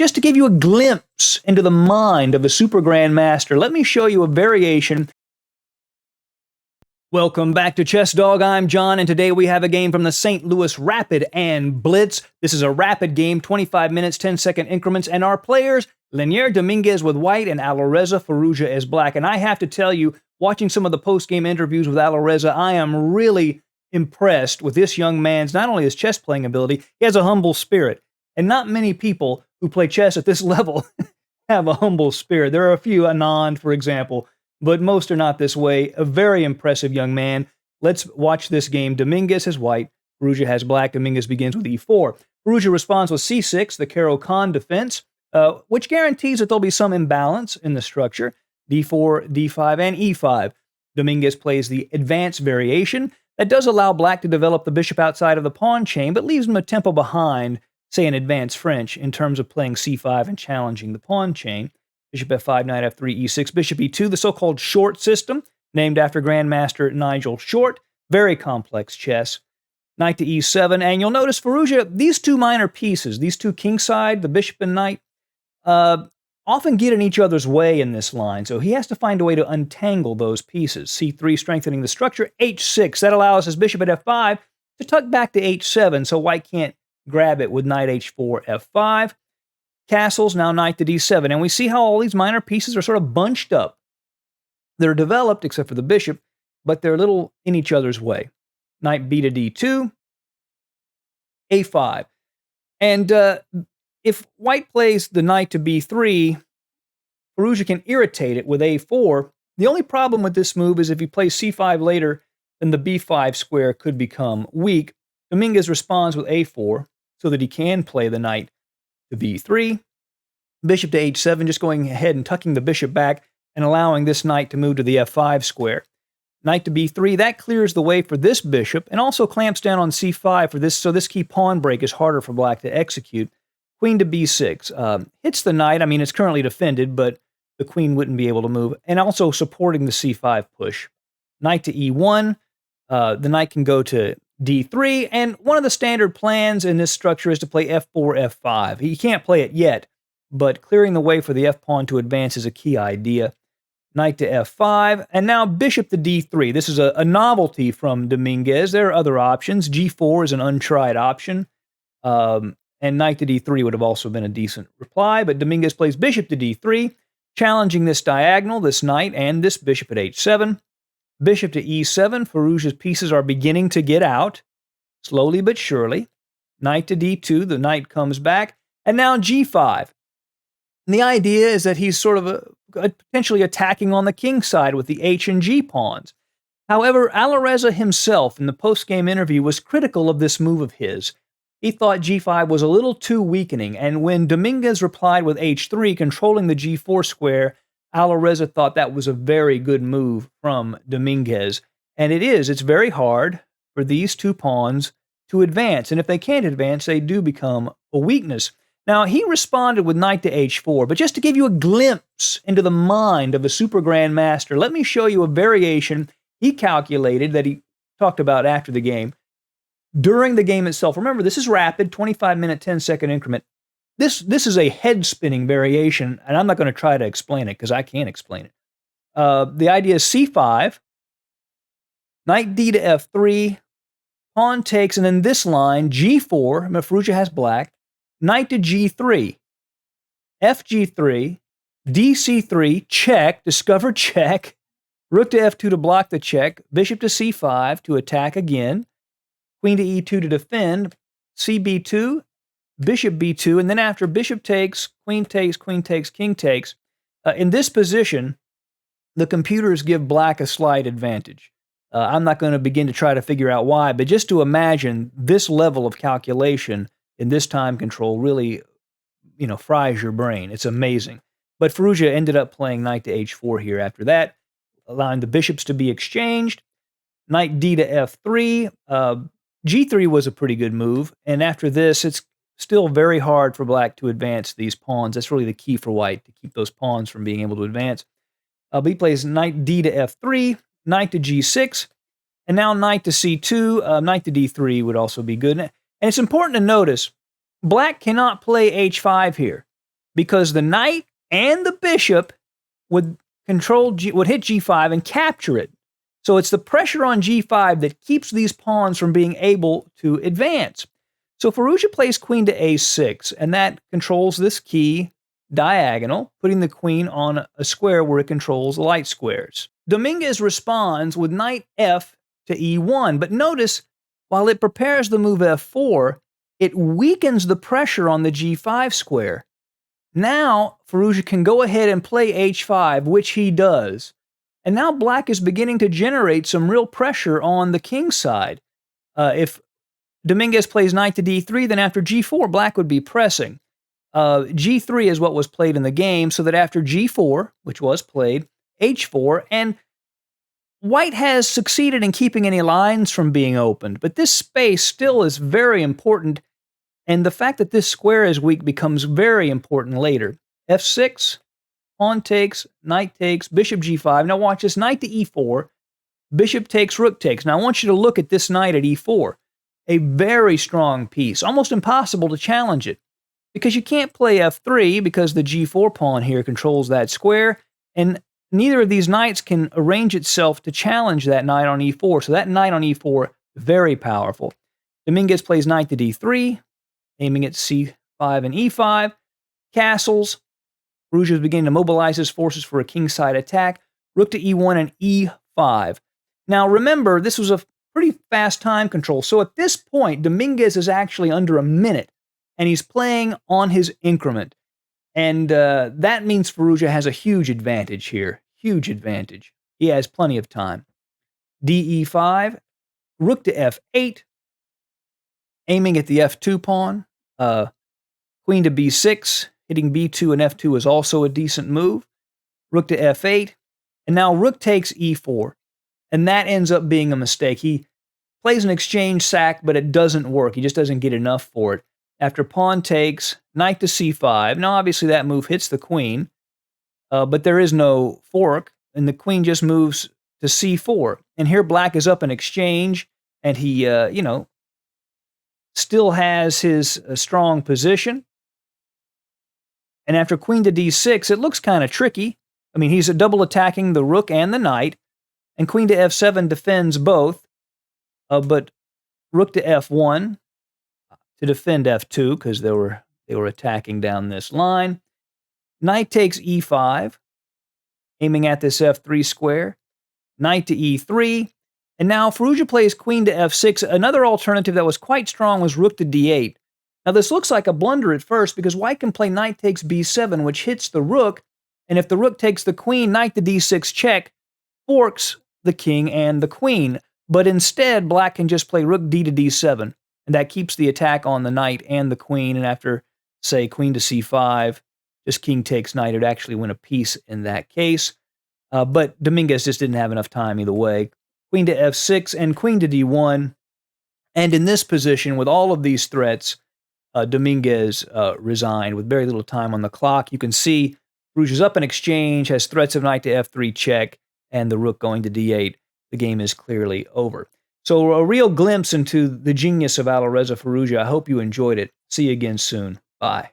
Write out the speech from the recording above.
Just to give you a glimpse into the mind of a super grandmaster, let me show you a variation. Welcome back to Chess Dog. I'm John, and today we have a game from the St. Louis Rapid and Blitz. This is a rapid game, 25 minutes, 10-second increments, and our players, Leinier Dominguez with white and Alireza Firouzja as black. And I have to tell you, watching some of the post-game interviews with Alireza, I am really impressed with this young man's, not only his chess playing ability, he has a humble spirit. And not many people who play chess at this level have a humble spirit. There are a few, Anand, for example, but most are not this way. A very impressive young man. Let's watch this game. Dominguez has white, Firouzja has black. Dominguez begins with e4. Firouzja responds with c6, the Caro-Kann defense, which guarantees that there'll be some imbalance in the structure. d4, d5, and e5. Dominguez plays the advanced variation. That does allow black to develop the bishop outside of the pawn chain, but leaves him a tempo behind, say, in advanced French, in terms of playing c5 and challenging the pawn chain. Bishop f5, knight f3, e6, bishop e2, the so-called short system, named after Grandmaster Nigel Short. Very complex chess. Knight to e7, and you'll notice Firouzja, these two minor pieces, these two kingside, the bishop and knight, often get in each other's way in this line, so he has to find a way to untangle those pieces. c3 strengthening the structure, h6, that allows his bishop at f5 to tuck back to h7, so white can't grab it with knight h4, f5. Castles, now knight to d7, and we see how all these minor pieces are sort of bunched up. They're developed, except for the bishop, but they're a little in each other's way. Knight b to d2, a5. And if white plays the knight to b3, Firouzja can irritate it with a4. The only problem with this move is if he plays c5 later, then the b5 square could become weak. Dominguez responds with a4 so that he can play the knight to b3. Bishop to h7, just going ahead and tucking the bishop back and allowing this knight to move to the f5 square. Knight to b3, that clears the way for this bishop and also clamps down on c5 for this, so this key pawn break is harder for black to execute. Queen to b6, hits the knight. I mean, it's currently defended, but the queen wouldn't be able to move, and also supporting the c5 push. Knight to e1, the knight can go to d3, and one of the standard plans in this structure is to play f4, f5. He can't play it yet, but clearing the way for the f-pawn to advance is a key idea. Knight to f5, and now bishop to d3. This is a novelty from Dominguez. There are other options. g4 is an untried option, and knight to d3 would have also been a decent reply, but Dominguez plays bishop to d3, challenging this diagonal, this knight, and this bishop at h7. Bishop to e7, Firouzja's pieces are beginning to get out, slowly but surely. Knight to d2, the knight comes back, and now g5. And the idea is that he's sort of potentially attacking on the king side with the h and g pawns. However, Alireza himself in the post-game interview was critical of this move of his. He thought g5 was a little too weakening, and when Dominguez replied with h3, controlling the g4 square, Alireza thought that was a very good move from Dominguez. And it is. It's very hard for these two pawns to advance. And if they can't advance, they do become a weakness. Now, he responded with knight to h4. But just to give you a glimpse into the mind of a super grandmaster, let me show you a variation he calculated that he talked about after the game. During the game itself, remember, this is rapid, 25-minute, 10-second increment. This is a head-spinning variation, and I'm not going to try to explain it because I can't explain it. The idea is c5, knight d to f3, pawn takes, and then this line, g4, Firouzja has black, knight to g3, fg3, dc3, check, discover check, rook to f2 to block the check, bishop to c5 to attack again, queen to e2 to defend, cb2, bishop b2, and then after bishop takes, queen takes, king takes. In this position, the computers give black a slight advantage. I'm not going to begin to try to figure out why, but just to imagine this level of calculation in this time control really, fries your brain. It's amazing. But Firouzja ended up playing knight to h4 here after that, allowing the bishops to be exchanged. Knight d to f3. G3 was a pretty good move, and after this, it's still very hard for black to advance these pawns. That's really the key for white, to keep those pawns from being able to advance. But he plays knight d to f3, knight to g6, and now knight to c2. Knight to d3 would also be good. And it's important to notice, black cannot play h5 here. because the knight and the bishop would would hit g5 and capture it. So it's the pressure on g5 that keeps these pawns from being able to advance. So Firouzja plays queen to a6, and that controls this key diagonal, putting the queen on a square where it controls light squares. Dominguez responds with knight f to e1, but notice, while it prepares the move f4, it weakens the pressure on the g5 square. Now, Firouzja can go ahead and play h5, which he does. And now black is beginning to generate some real pressure on the king side. If Dominguez plays knight to d3, then after g4, black would be pressing. G3 is what was played in the game, so that after g4, which was played, h4, and white has succeeded in keeping any lines from being opened, but this space still is very important, and the fact that this square is weak becomes very important later. f6, pawn takes, knight takes, bishop g5. Now watch this, knight to e4, bishop takes, rook takes. Now I want you to look at this knight at e4. A very strong piece, almost impossible to challenge it, because you can't play f3 because the g4 pawn here controls that square, and neither of these knights can arrange itself to challenge that knight on e4. So that knight on e4, very powerful. Dominguez plays knight to d3, aiming at c5 and e5. Castles. Firouzja is beginning to mobilize his forces for a kingside attack. Rook to e1 and e5. Now remember, this was a pretty fast time control. So at this point, Dominguez is actually under a minute, and he's playing on his increment. And that means Firouzja has a huge advantage here. Huge advantage. He has plenty of time. DE5, rook to f8, aiming at the f2 pawn. Queen to b6, hitting b2 and f2 is also a decent move. Rook to f8, and now rook takes e4. And that ends up being a mistake. He plays an exchange sack, but it doesn't work. He just doesn't get enough for it. After pawn takes, knight to c5. Now, obviously, that move hits the queen, but there is no fork, and the queen just moves to c4. And here black is up in exchange, and he, still has his strong position. And after queen to d6, it looks kind of tricky. I mean, he's double attacking the rook and the knight, and queen to f7 defends both, but rook to f1 to defend f2 because they were attacking down this line. Knight takes e5, aiming at this f3 square. Knight to e3, and now Firouzja plays queen to f6. Another alternative that was quite strong was rook to d8. Now this looks like a blunder at first because white can play knight takes b7, which hits the rook, and if the rook takes the queen, knight to d6 check forks the king and the queen. But instead, black can just play rook d to d7, and that keeps the attack on the knight and the queen. And after, say, queen to c5, just king takes knight, it would actually win a piece in that case. But Dominguez just didn't have enough time either way. Queen to f6 and queen to d1. And in this position, with all of these threats, Dominguez resigned with very little time on the clock. You can see Firouzja's up in exchange, has threats of knight to f3 check, and the rook going to d8. The game is clearly over. So a real glimpse into the genius of Alireza Firouzja. I hope you enjoyed it. See you again soon. Bye.